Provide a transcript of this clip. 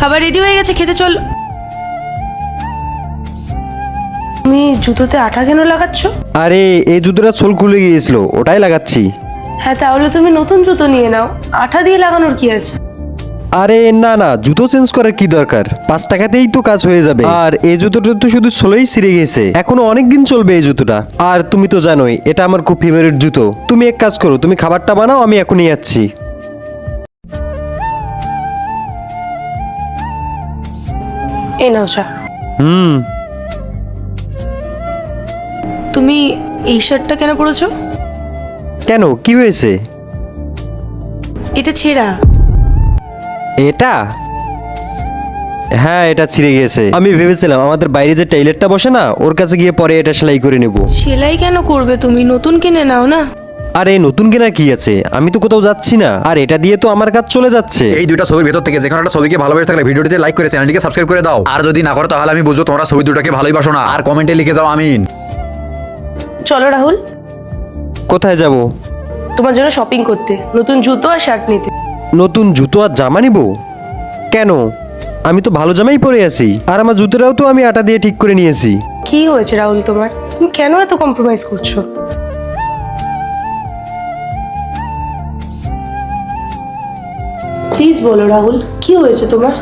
খাবার রেডি হয়ে গেছে, খেতে চল। তুমি জুতোতে আঠা কেন লাগাচ্ছ? আরে এই জুতোটা সোল খুলে গিয়েছিল, ওটাই লাগাচ্ছি। হ্যাঁ, তাহলে তুমি নতুন জুতো নিয়ে নাও, আঠা দিয়ে লাগানোর কি আছে? আরে না না, জুতো চেঞ্জ করার কি দরকার, 5 টাকাতেই তো কাজ হয়ে যাবে। আর এই জুতোটা তো শুধু সোলেই ছিঁড়ে গেছে, এখনো অনেক দিন চলবে এই জুতোটা। আর তুমি তো জানোই এটা আমার খুব ফেভারিট জুতো। তুমি এক কাজ করো, তুমি খাবারটা বানাও, আমি এখনই যাচ্ছি। এই নাও চা। হুম। তুমি এই শার্টটা কেন পরেছো? কেন, কি হয়েছে? এটা ছেঁড়া। এটা? হ্যাঁ, এটা ছিঁড়ে গেছে। আমি ভেবেছিলাম আমাদের বাইরে যে টাইলারটা বসে না, ওর কাছে গিয়ে পরে এটা সেলাই করে নেব। সেলাই কেন করবে? তুমি নতুন কিনে নাও না। আরে নতুন কেনার কি আছে, আমি তো কোথাও যাচ্ছি না, আর এটা দিয়ে তো আমার কাজ চলে যাচ্ছে। এই দুইটা ছবির ভেতর থেকে যে কোনো একটা ছবিকে ভালোবেসে থাকলে ভিডিওটিতে লাইক করে চ্যানেলটিকে সাবস্ক্রাইব করে দাও। আর যদি না করো তাহলে আমি বুঝবো তোমরা ছবি দুটাকে ভালোইবাসো না। আর কমেন্টে লিখে যাও আমিন। চলো রাহুল, কোথায় যাব? তোমার জন্য শপিং করতে, নতুন জুতো আর শার্ট নিতে। নতুন জুতো আর জামা নিব? কেন, আমি তো ভালো জামাই পরে আছি, আর আমার জুতোটাও তো আমি আটা দিয়ে ঠিক করে নিয়েছি। কি হয়েছে রাহুল তোমার? তুমি কেন এত কম্প্রোমাইজ করছো? প্লিজ বলো রাহুল, কি হয়েছে তোমার?